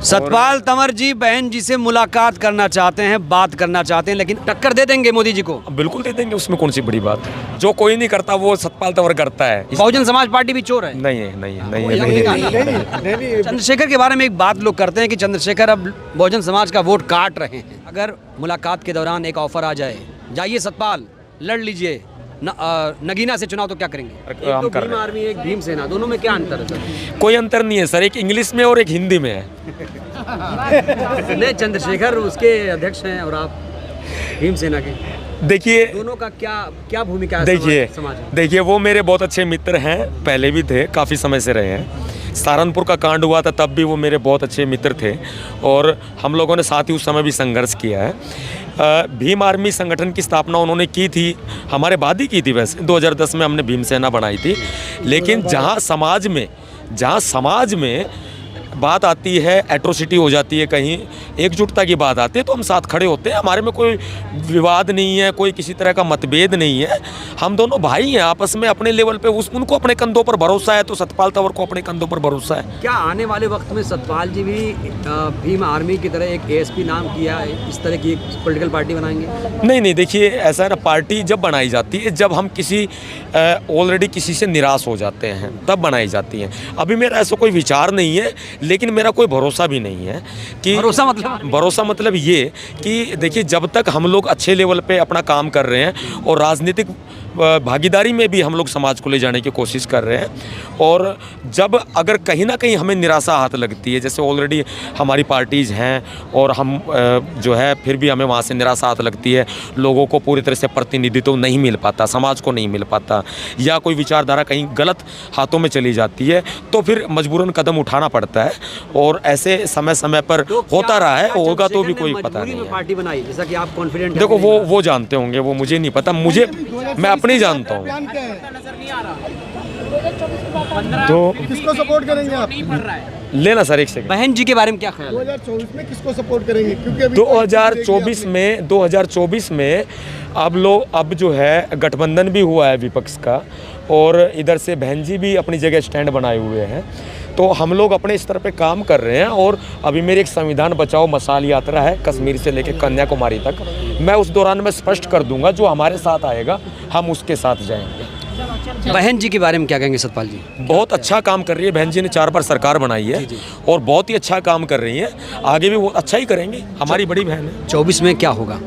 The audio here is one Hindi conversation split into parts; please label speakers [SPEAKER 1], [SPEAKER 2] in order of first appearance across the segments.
[SPEAKER 1] सतपाल तंवर जी बहन जी से मुलाकात करना चाहते हैं, बात करना चाहते हैं, लेकिन टक्कर दे देंगे मोदी जी को?
[SPEAKER 2] बिल्कुल दे देंगे, उसमें कौन सी बड़ी बात है। जो कोई नहीं करता वो सतपाल तंवर करता है।
[SPEAKER 1] बहुजन समाज पार्टी भी चोर है?
[SPEAKER 2] नहीं है, नहीं है, नहीं है।
[SPEAKER 1] चंद्रशेखर के बारे में एक बात लोग करते हैं कि चंद्रशेखर अब बहुजन समाज का वोट काट रहे हैं। अगर मुलाकात के दौरान एक ऑफर आ जाए, जाइए सतपाल लड़ लीजिए नगीना से चुनाव, तो क्या करेंगे? एक तो भीम आर्मी, एक भीम सेना, दोनों में क्या अंतर है सर?
[SPEAKER 2] कोई अंतर नहीं है सर, एक इंग्लिश में और एक हिंदी में है।
[SPEAKER 1] नहीं, चंद्रशेखर उसके अध्यक्ष हैं और आप भीम सेना के।
[SPEAKER 2] देखिए,
[SPEAKER 1] दोनों का क्या भूमिका है?
[SPEAKER 2] देखिए वो मेरे बहुत अच्छे मित्र हैं, पहले भी थे, काफ़ी समय से रहे हैं। सहारनपुर का कांड हुआ था तब भी वो मेरे बहुत अच्छे मित्र थे और हम लोगों ने साथ ही उस समय भी संघर्ष किया है। भीम आर्मी संगठन की स्थापना उन्होंने की थी, हमारे बाद ही की थी। वैसे 2010 में हमने भीम सेना बनाई थी, लेकिन जहाँ समाज में बात आती है, एट्रोसिटी हो जाती है, कहीं एकजुटता की बात आती है, तो हम साथ खड़े होते हैं। हमारे में कोई विवाद नहीं है, कोई किसी तरह का मतभेद नहीं है। हम दोनों भाई हैं आपस में, अपने लेवल पे उनको अपने कंधों पर भरोसा है, तो सतपाल तंवर को अपने कंधों पर भरोसा है।
[SPEAKER 1] क्या आने वाले वक्त में सतपाल जी भी भीम आर्मी की तरह एक एएसपी नाम किया है, इस तरह की एक पॉलिटिकल पार्टी बनाएंगे?
[SPEAKER 2] नहीं, देखिए ऐसा है ना, पार्टी जब बनाई जाती है जब हम ऑलरेडी किसी से निराश हो जाते हैं तब बनाई जाती है। अभी मेरा ऐसा कोई विचार नहीं है, लेकिन मेरा कोई भरोसा भी नहीं है कि भरोसा मतलब ये कि देखिए, जब तक हम लोग अच्छे लेवल पे अपना काम कर रहे हैं और राजनीतिक भागीदारी में भी हम लोग समाज को ले जाने की कोशिश कर रहे हैं, और जब अगर कहीं ना कहीं हमें निराशा हाथ लगती है, जैसे ऑलरेडी हमारी पार्टीज़ हैं और हम जो है फिर भी हमें वहाँ से निराशा हाथ लगती है, लोगों को पूरी तरह से प्रतिनिधित्व नहीं मिल पाता, समाज को नहीं मिल पाता, या कोई विचारधारा कहीं गलत हाथों में चली जाती है, तो फिर मजबूरन कदम उठाना पड़ता है। और ऐसे समय समय पर होता रहा है, होगा तो भी कोई पता नहीं है।
[SPEAKER 1] पार्टी बनाई जैसा कि आप कॉन्फिडेंट?
[SPEAKER 2] देखो वो जानते होंगे, वो मुझे नहीं पता, मैं अपनी जानता हूँ। तो
[SPEAKER 3] किसको सपोर्ट करेंगे आप?
[SPEAKER 2] लेना सर एक सेकंड।
[SPEAKER 1] बहन जी के बारे में क्या ख्याल है?
[SPEAKER 3] 2024 में किसको सपोर्ट करेंगे? क्योंकि अभी
[SPEAKER 2] 2024 में अब जो है गठबंधन भी हुआ है विपक्ष का, और इधर से बहन जी भी अपनी जगह स्टैंड बनाए हुए हैं, तो हम लोग अपने स्तर पे काम कर रहे हैं। और अभी मेरी एक संविधान बचाओ मशाल यात्रा है कश्मीर से लेकर कन्याकुमारी तक, मैं उस दौरान में स्पष्ट कर दूंगा जो हमारे साथ आएगा हम उसके साथ जाएंगे।
[SPEAKER 1] बहन जी के बारे में क्या कहेंगे सतपाल जी?
[SPEAKER 2] बहुत अच्छा काम कर रही है बहन जी ने, 4 बार सरकार बनाई है और बहुत ही अच्छा काम कर रही है, आगे भी वो अच्छा ही करेंगे, हमारी बड़ी बहन है।
[SPEAKER 1] 24 में क्या होगा?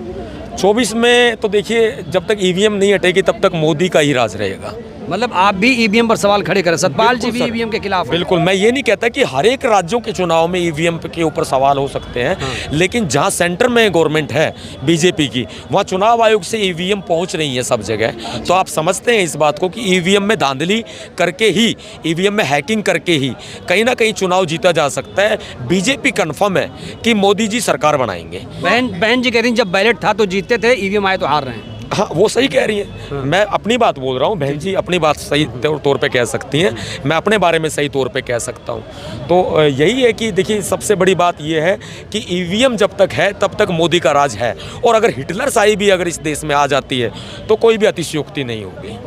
[SPEAKER 2] 24 में तो देखिए, जब तक ईवीएम नहीं हटेगी तब तक मोदी का ही राज रहेगा।
[SPEAKER 1] मतलब आप भी ईवीएम पर सवाल खड़े करें? सतपाल जी भी ईवीएम के खिलाफ?
[SPEAKER 2] बिल्कुल, मैं ये नहीं कहता कि हर एक राज्यों के चुनाव में ईवीएम के ऊपर सवाल हो सकते हैं, लेकिन जहां सेंटर में गवर्नमेंट है बीजेपी की, वहां चुनाव आयोग से ईवीएम पहुंच रही है सब जगह। तो आप समझते हैं इस बात को कि ईवीएम में धांधली करके ही, ईवीएम में हैकिंग करके ही कहीं ना कहीं चुनाव जीता जा सकता है। बीजेपी कन्फर्म है कि मोदी जी सरकार बनाएंगे।
[SPEAKER 1] बहन जी कह रही जब बैलेट था तो जीतते थे, ईवीएम आए तो हार रहे हैं।
[SPEAKER 2] हाँ, वो सही कह रही है, मैं अपनी बात बोल रहा हूँ, बहन जी अपनी बात सही तौर पे कह सकती हैं, मैं अपने बारे में सही तौर पे कह सकता हूँ। तो यही है कि देखिए, सबसे बड़ी बात ये है कि ईवीएम जब तक है तब तक मोदी का राज है, और अगर हिटलर शाही भी अगर इस देश में आ जाती है तो कोई भी अतिशयोक्ति नहीं होगी।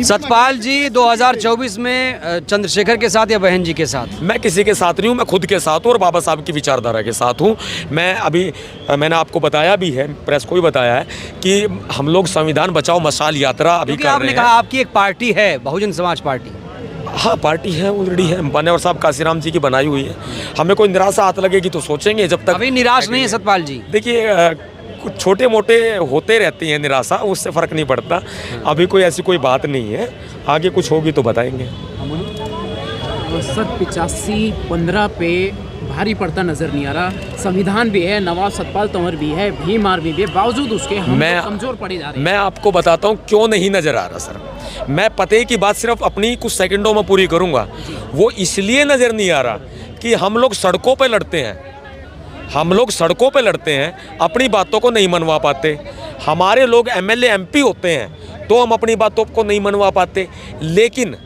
[SPEAKER 1] सतपाल जी 2024 में चंद्रशेखर के साथ या बहन जी के साथ?
[SPEAKER 2] मैं किसी के साथ नहीं हूँ, मैं खुद के साथ हूँ और बाबा साहब की विचारधारा के साथ हूँ। मैंने आपको बताया भी है, प्रेस को भी बताया है कि हम लोग संविधान बचाओ मशाल यात्रा अभी कर रहे हैं।
[SPEAKER 1] आपने कहा आपकी एक पार्टी है बहुजन समाज पार्टी।
[SPEAKER 2] हाँ, पार्टी है, ऑलरेडी है, मान्यवर साहब काशीराम जी की बनाई हुई है। हमें कोई निराशा हाथ लगेगी तो सोचेंगे, जब तक
[SPEAKER 1] अभी निराश नहीं है सतपाल जी?
[SPEAKER 2] देखिए, कुछ छोटे मोटे होते रहती हैं निराशा, उससे फ़र्क नहीं पड़ता। अभी कोई ऐसी कोई बात नहीं है, आगे कुछ होगी तो बताएंगे।
[SPEAKER 4] 85-15 पे भारी पड़ता नज़र नहीं आ रहा। संविधान भी है, नवाब सतपाल तंवर भी है, भीम आर्मी भी है, बावजूद उसके हम कमज़ोर पड़े जा रहे हैं।
[SPEAKER 2] मैं आपको बताता हूँ क्यों नहीं नज़र आ रहा सर। मैं पते की बात सिर्फ अपनी कुछ सेकंडों में पूरी करूँगा। वो इसलिए नज़र नहीं आ रहा कि हम लोग सड़कों पर लड़ते हैं, अपनी बातों को नहीं मनवा पाते। हमारे लोग एमएलए एमपी होते हैं तो हम अपनी बातों को नहीं मनवा पाते, लेकिन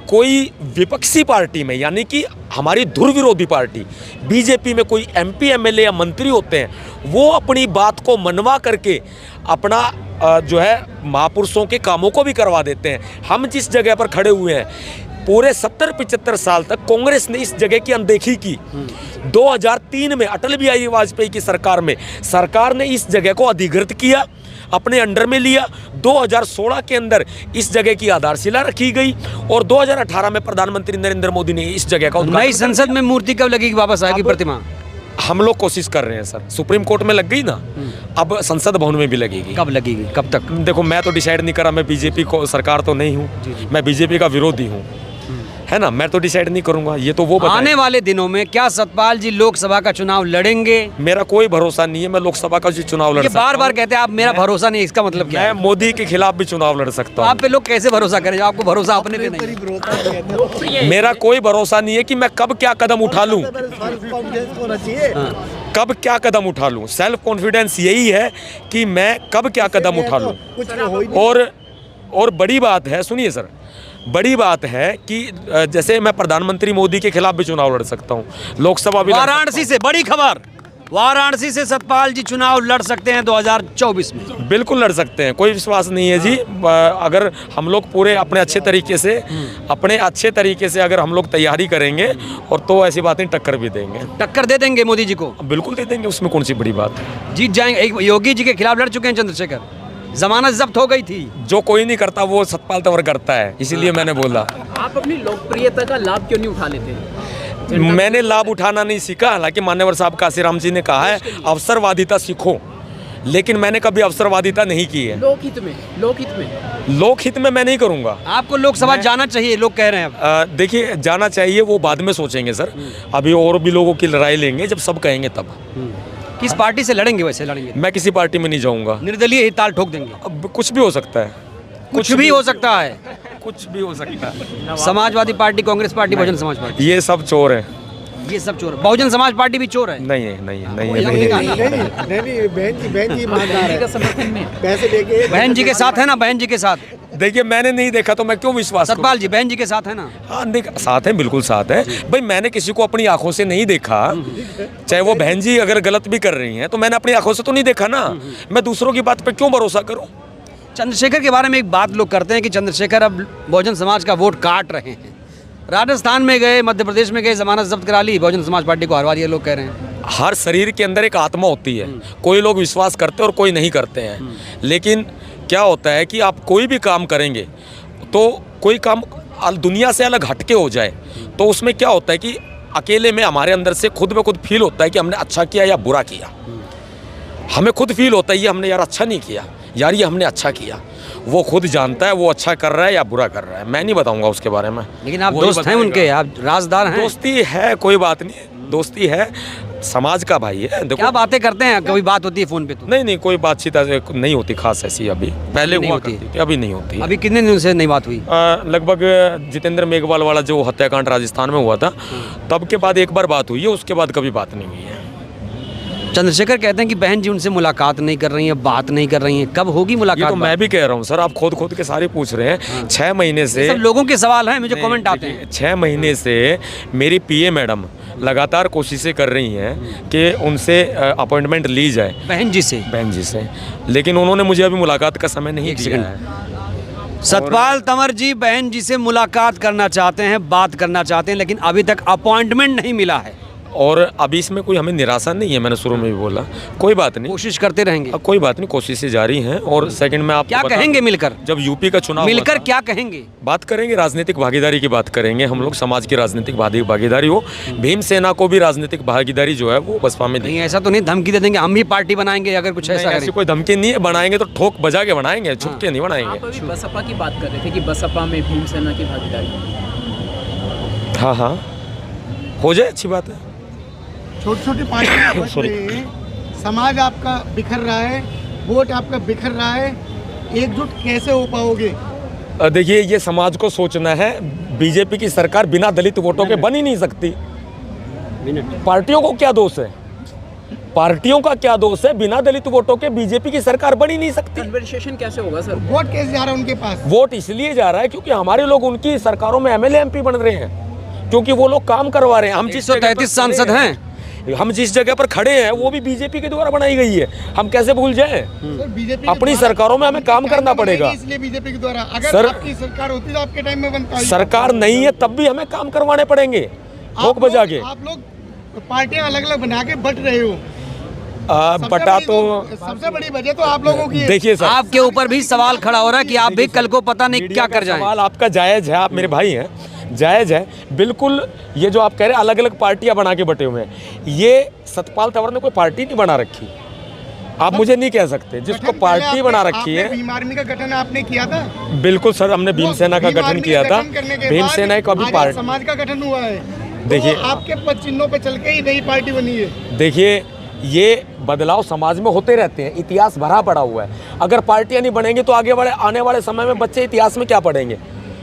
[SPEAKER 2] कोई विपक्षी पार्टी में, यानी कि हमारी धुर विरोधी पार्टी बीजेपी में कोई एमपी एमएलए या मंत्री होते हैं, वो अपनी बात को मनवा करके अपना जो है महापुरुषों के कामों को भी करवा देते हैं। हम जिस जगह पर खड़े हुए हैं, पूरे 70-75 साल तक कांग्रेस ने इस जगह की अनदेखी की। 2003 में अटल बिहारी वाजपेयी की सरकार ने इस जगह को अधिकृत किया, अपने अंडर में लिया। 2016 के अंदर इस जगह की आधारशिला रखी गई और 2018 में प्रधानमंत्री नरेंद्र मोदी ने इस जगह का
[SPEAKER 1] नई संसद में मूर्ति कब लगेगी, वापस आएगी प्रतिमा?
[SPEAKER 2] हम लोग कोशिश कर रहे हैं सर। सुप्रीम कोर्ट में लग गई ना, अब संसद भवन में भी लगेगी।
[SPEAKER 1] कब लगेगी, कब तक?
[SPEAKER 2] देखो मैं तो डिसाइड नहीं करा, मैं बीजेपी को सरकार तो नहीं हूँ, मैं बीजेपी का विरोधी हूँ, है ना। मैं तो डिसाइड नहीं करूंगा, ये तो वो बताएं।
[SPEAKER 1] आने वाले दिनों में क्या सतपाल जी लोकसभा का चुनाव लड़ेंगे?
[SPEAKER 2] मेरा कोई भरोसा नहीं है मैं लोकसभा का चुनाव लड़ सकता हूं।
[SPEAKER 1] बार बार कहते हैं आप मेरा भरोसा नहीं, इसका मतलब क्या
[SPEAKER 2] मैं
[SPEAKER 1] है?
[SPEAKER 2] मोदी के खिलाफ भी चुनाव लड़ सकता हूँ।
[SPEAKER 1] आप पे लोग कैसे भरोसा करें, आपको भरोसा अपने पे नहीं?
[SPEAKER 2] मेरा कोई भरोसा नहीं है कि मैं कब क्या कदम उठा लूं,
[SPEAKER 3] होना चाहिए।
[SPEAKER 2] कब क्या कदम उठा लूं। सेल्फ कॉन्फिडेंस यही है कि मैं कब क्या कदम उठा लूं।
[SPEAKER 3] कुछ हो ही नहीं।
[SPEAKER 2] और बड़ी बात है, सुनिए सर, बड़ी बात है कि जैसे मैं प्रधानमंत्री मोदी के खिलाफ भी चुनाव लड़ सकता हूँ, लोकसभा भी।
[SPEAKER 1] वाराणसी से बड़ी खबर, वाराणसी से सतपाल जी चुनाव लड़ सकते हैं 2024 में।
[SPEAKER 2] बिल्कुल लड़ सकते हैं, कोई विश्वास नहीं है जी। अगर हम लोग पूरे अपने अच्छे तरीके से अगर हम लोग तैयारी करेंगे और तो ऐसी बातें टक्कर भी देंगे।
[SPEAKER 1] टक्कर दे देंगे मोदी जी को?
[SPEAKER 2] बिल्कुल दे देंगे, उसमें कौन सी बड़ी बात है।
[SPEAKER 1] जीत जाएंगे। एक योगी जी के खिलाफ लड़ चुके हैं चंद्रशेखर, जमानत जब्त हो गई थी।
[SPEAKER 2] जो कोई नहीं करता वो सतपाल तंवर करता है, इसीलिए मैंने बोला।
[SPEAKER 4] आप अपनी लोकप्रियता का लाभ क्यों नहीं उठा लेते?
[SPEAKER 2] मैंने लाभ उठाना नहीं सीखा, हालांकि मान्यवर साहब काशीराम जी ने कहा है अवसरवादिता सीखो, लेकिन मैंने कभी अवसरवादिता नहीं की है। लोकहित में मैं नहीं करूंगा।
[SPEAKER 1] आपको लोकसभा जाना चाहिए, लोग कह रहे हैं अब।
[SPEAKER 2] देखिए जाना चाहिए, वो बाद में सोचेंगे सर। अभी और भी लोगों की लड़ाई लेंगे, जब सब कहेंगे तब।
[SPEAKER 1] किस पार्टी से लड़ेंगे? वैसे लड़ेंगे
[SPEAKER 2] मैं किसी पार्टी में नहीं जाऊंगा।
[SPEAKER 1] निर्दलीय ही ताल ठोक देंगे?
[SPEAKER 2] अब कुछ भी हो सकता है,
[SPEAKER 1] कुछ भी हो सकता है।
[SPEAKER 2] कुछ भी हो सकता है।
[SPEAKER 1] Samajwadi party, Congress party, Bahujan Samaj party,
[SPEAKER 2] ये सब चोर है।
[SPEAKER 1] ये सब चोर है। बहुजन समाज पार्टी भी चोर है?
[SPEAKER 2] नहीं है, नहीं है, नहीं
[SPEAKER 1] वही
[SPEAKER 2] है,
[SPEAKER 1] हमने
[SPEAKER 2] नहीं
[SPEAKER 1] कहा
[SPEAKER 2] है।
[SPEAKER 1] ना।
[SPEAKER 3] नहीं, बहन जी ईमानदार है।
[SPEAKER 4] का समर्थन में
[SPEAKER 3] पैसे लेके
[SPEAKER 1] बहन जी के साथ है ना, बहन जी के साथ।
[SPEAKER 2] देखिए मैंने नहीं देखा तो मैं क्यों विश्वास करूं?
[SPEAKER 1] सतपाल जी बहन जी के साथ है ना?
[SPEAKER 2] हाँ साथ है, बिल्कुल साथ है भाई। मैंने किसी को अपनी आंखों से नहीं देखा, चाहे वो बहन जी अगर गलत भी कर रही हैं तो मैंने अपनी आंखों से तो नहीं देखा ना। मैं दूसरों की बात पे क्यों भरोसा करूं?
[SPEAKER 1] चंद्रशेखर के बारे में एक बात लोग करते हैं कि चंद्रशेखर अब बहुजन समाज का वोट काट रहे हैं। राजस्थान में गए, मध्य प्रदेश में गए, जमानत जब्त करा ली, बहुजन समाज पार्टी को हरवा दिया, लोग कह रहे हैं।
[SPEAKER 2] हर शरीर के अंदर एक आत्मा होती है, कोई लोग विश्वास करते हैं और कोई नहीं करते हैं। लेकिन क्या होता है कि आप कोई भी काम करेंगे तो कोई काम दुनिया से अलग हटके हो जाए तो उसमें क्या होता है कि अकेले में हमारे अंदर से खुद ब खुद फील होता है कि हमने अच्छा किया या बुरा किया। हमें खुद फील होता है ये हमने यार अच्छा नहीं किया, यार ये हमने अच्छा किया। वो खुद जानता है वो अच्छा कर रहा है या बुरा कर रहा है, मैं नहीं बताऊंगा उसके बारे में।
[SPEAKER 1] लेकिन आप दोस्त हैं उनके, आप राजदार हैं।
[SPEAKER 2] दोस्ती है, कोई बात नहीं, दोस्ती है, समाज का भाई है। देखो
[SPEAKER 1] क्या बातें करते हैं, कभी बात होती है फोन पे तो?
[SPEAKER 2] नहीं, कोई बातचीत नहीं होती खास ऐसी। अभी पहले
[SPEAKER 1] नहीं
[SPEAKER 2] हुआ
[SPEAKER 1] होती
[SPEAKER 2] करती थी, अभी नहीं होती।
[SPEAKER 1] अभी कितने दिनों से नहीं बात हुई?
[SPEAKER 2] लगभग जितेंद्र मेघवाल वाला जो हत्याकांड राजस्थान में हुआ था तब के बाद एक बार बात हुई है, उसके बाद कभी बात नहीं हुई है।
[SPEAKER 1] चंद्रशेखर कहते हैं कि बहन जी उनसे मुलाकात नहीं कर रही है, बात नहीं कर रही है, कब होगी
[SPEAKER 2] ये
[SPEAKER 1] मुलाकात?
[SPEAKER 2] तो मैं भी कह रहा हूँ सर, आप खोद के सारे पूछ रहे हैं। 6 महीने से
[SPEAKER 1] सब लोगों के सवाल हैं, मुझे कमेंट आते हैं।
[SPEAKER 2] 6 महीने से मेरी पीए मैडम लगातार कोशिशें कर रही हैं कि उनसे अपॉइंटमेंट ली जाए
[SPEAKER 1] बहन जी से,
[SPEAKER 2] लेकिन उन्होंने मुझे अभी मुलाकात का समय नहीं
[SPEAKER 1] एक
[SPEAKER 2] दिया
[SPEAKER 1] सेकंड।
[SPEAKER 2] है।
[SPEAKER 1] सतपाल तंवर जी बहन जी से मुलाकात करना चाहते हैं, बात करना चाहते हैं, लेकिन अभी तक अपॉइंटमेंट नहीं मिला है।
[SPEAKER 2] और अभी इसमें कोई हमें निराशा नहीं है, मैंने शुरू में भी बोला। कोई बात नहीं,
[SPEAKER 1] कोशिश करते रहेंगे।
[SPEAKER 2] अब कोई बात नहीं, कोशिशें जारी हैं। और सेकंड में आप
[SPEAKER 1] क्या कहेंगे मिलकर?
[SPEAKER 2] जब यूपी का चुनाव
[SPEAKER 1] मिलकर क्या कहेंगे?
[SPEAKER 2] बात करेंगे, राजनीतिक भागीदारी की बात करेंगे हम लोग, समाज की राजनीतिक भागीदारी हो। भीमसेना को भी राजनीतिक भागीदारी जो है वो बसपा में
[SPEAKER 1] नहीं, ऐसा तो नहीं धमकी दे देंगे हम ही पार्टी बनाएंगे अगर कुछ ऐसा
[SPEAKER 2] ऐसी
[SPEAKER 1] करें?
[SPEAKER 2] कोई धमकी नहीं है, बनाएंगे तो ठोक बजा के बनाएंगे, छुप के नहीं बनाएंगे।
[SPEAKER 4] आप अभी बसपा की बात कर रहे थे कि बसपा में भीमसेना की भागीदारी।
[SPEAKER 2] हाँ हो जाए, अच्छी बात है।
[SPEAKER 3] छोटी पार्टी बच रही है, समाज आपका बिखर रहा है, वोट आपका बिखर रहा है, एकजुट कैसे हो पाओगे?
[SPEAKER 2] देखिए ये समाज को सोचना है, बीजेपी की सरकार बिना दलित वोटों के बन ही नहीं सकती। पार्टियों को क्या दोष है? पार्टियों का क्या दोष है? बिना दलित वोटों के बीजेपी की सरकार बन ही नहीं सकती।
[SPEAKER 4] कन्वर्सेशन कैसे होगा सर?
[SPEAKER 3] वोट कैसे जा रहा है उनके पास?
[SPEAKER 2] वोट इसलिए जा रहा है क्योंकि हमारे लोग उनकी सरकारों में एमएलए एमपी बन रहे हैं, क्योंकि वो लोग काम करवा रहे हैं। हम
[SPEAKER 1] 133 सांसद हैं,
[SPEAKER 2] हम जिस जगह पर खड़े हैं वो भी बीजेपी के द्वारा बनाई गई है, हम कैसे भूल जाएं?
[SPEAKER 3] सर, बीजेपी
[SPEAKER 2] अपनी सरकारों में हमें काम करना पड़ेगा।
[SPEAKER 3] इसलिए बीजेपी के द्वारा, अगर
[SPEAKER 2] सर,
[SPEAKER 3] आपकी सरकार होती तो आपके टाइम में बनता।
[SPEAKER 2] सरकार नहीं है तब भी हमें काम करवाने पड़ेंगे ठोक बजा के।
[SPEAKER 3] आप लोग पार्टियां अलग अलग बना के बट रहे हो।
[SPEAKER 2] बटा तो
[SPEAKER 3] सबसे बड़ी वजह तो आप लोगों की है।
[SPEAKER 2] देखिए सर,
[SPEAKER 1] आपके ऊपर भी सवाल खड़ा हो रहा है कि आप भी कल को पता नहीं क्या कर जाएं।
[SPEAKER 2] सवाल आपका जायज़ है, आप मेरे भाई हैं, जायज़ है बिल्कुल। ये जो आप कह रहे हैं अलग अलग पार्टियां बना के बटे हुए हैं, ये सतपाल तंवर ने कोई पार्टी नहीं बना रखी। आप मुझे नहीं कह सकते जिसको
[SPEAKER 3] गठन
[SPEAKER 2] पार्टी
[SPEAKER 3] पहले
[SPEAKER 2] बना
[SPEAKER 3] आपने-
[SPEAKER 2] रखी है।
[SPEAKER 3] आपने भीम आर्मी का गठन आपने किया था।
[SPEAKER 2] बिल्कुल सर, हमने भीमसेना का
[SPEAKER 3] भीम
[SPEAKER 2] गठन
[SPEAKER 3] आर्मी
[SPEAKER 2] किया
[SPEAKER 3] का
[SPEAKER 2] था।
[SPEAKER 3] गठन करने के
[SPEAKER 2] भीमसेना
[SPEAKER 3] बाद
[SPEAKER 2] का भी
[SPEAKER 3] आर्य
[SPEAKER 2] पार्टी,
[SPEAKER 3] समाज का गठन हुआ है।
[SPEAKER 2] देखिए,
[SPEAKER 3] तो आपके पद चिन्हों पे चल के ही नई पार्टी बनी है।
[SPEAKER 2] देखिए ये बदलाव समाज में होते रहते हैं, इतिहास भरा पड़ा हुआ है। अगर पार्टियां नहीं बनेंगी तो आने वाले समय में बच्चे इतिहास में क्या पढ़ेंगे?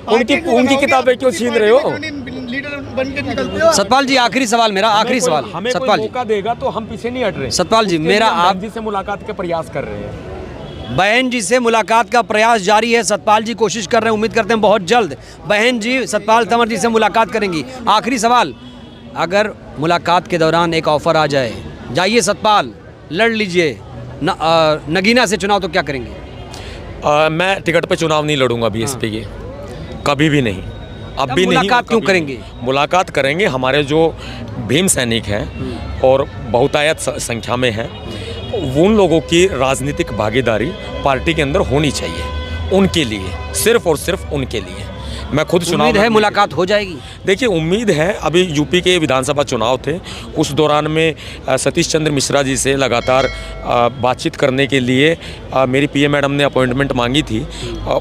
[SPEAKER 2] उनकी किताबें क्यों छीन रहे हो?
[SPEAKER 3] लीडर बन के निकलते हो।
[SPEAKER 1] सतपाल जी आखिरी सवाल मेरा, आखिरी सवाल
[SPEAKER 2] हमें कोई
[SPEAKER 1] सतपाल जी,
[SPEAKER 2] मौका देगा तो हम पीछे नहीं हट रहे।
[SPEAKER 1] सतपाल जी,
[SPEAKER 2] उसके
[SPEAKER 1] मेरा
[SPEAKER 2] लिए हम
[SPEAKER 1] आप-
[SPEAKER 2] गांधी से मुलाकात के प्रयास कर रहे हैं।
[SPEAKER 1] बहन जी से मुलाकात का प्रयास जारी है। सतपाल जी कोशिश कर रहे हैं, उम्मीद करते हैं बहुत जल्द बहन जी सतपाल तंवर जी से मुलाकात करेंगी। आखिरी सवाल, अगर मुलाकात के दौरान एक ऑफर आ जाए, जाइए सतपाल लड़ लीजिए नगीना से चुनाव, तो क्या करेंगे?
[SPEAKER 2] मैं टिकट पे चुनाव नहीं लड़ूंगा बीएसपी के, कभी भी नहीं, अब
[SPEAKER 1] तब
[SPEAKER 2] भी नहीं।
[SPEAKER 1] मुलाकात क्यों
[SPEAKER 2] कभी
[SPEAKER 1] करेंगे?
[SPEAKER 2] नहीं। मुलाकात करेंगे, हमारे जो भीम सैनिक हैं और बहुतायत संख्या में हैं, उन लोगों की राजनीतिक भागीदारी पार्टी के अंदर होनी चाहिए, उनके लिए, सिर्फ और सिर्फ उनके लिए। मैं खुद चुनाव
[SPEAKER 1] उम्मीद है
[SPEAKER 2] लड़ने
[SPEAKER 1] मुलाकात हो जाएगी।
[SPEAKER 2] देखिए उम्मीद है, अभी यूपी के विधानसभा चुनाव थे, उस दौरान में सतीश चंद्र मिश्रा जी से लगातार बातचीत करने के लिए मेरी पीए मैडम ने अपॉइंटमेंट मांगी थी।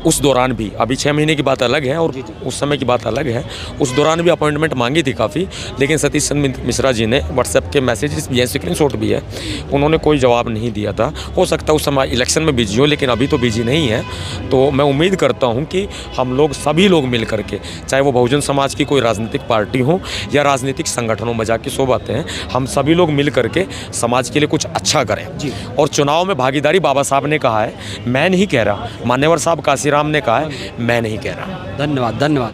[SPEAKER 2] उस दौरान भी, अभी 6 महीने की बात अलग है और उस समय की बात अलग है, उस दौरान भी अपॉइंटमेंट मांगी थी काफ़ी, लेकिन सतीश चंद्र मिश्रा जी ने व्हाट्सएप के मैसेजेस भी हैं, स्क्रीनशॉट भी है, उन्होंने कोई जवाब नहीं दिया था। हो सकता है उस समय इलेक्शन में बिजी हो, लेकिन अभी तो बिजी नहीं है। तो मैं उम्मीद करता हूँ कि हम लोग सभी लोग मिल करके, चाहे वो बहुजन समाज की कोई राजनीतिक पार्टी हो या राजनीतिक संगठनों, मजाक की सो बातें हैं, हम सभी लोग मिल करके समाज के लिए कुछ अच्छा करें। और चुनाव में भागीदारी बाबा साहब ने कहा है, मैं नहीं कह रहा, मान्यवर साहब काशीराम ने कहा है, मैं नहीं कह रहा।
[SPEAKER 1] धन्यवाद, धन्यवाद।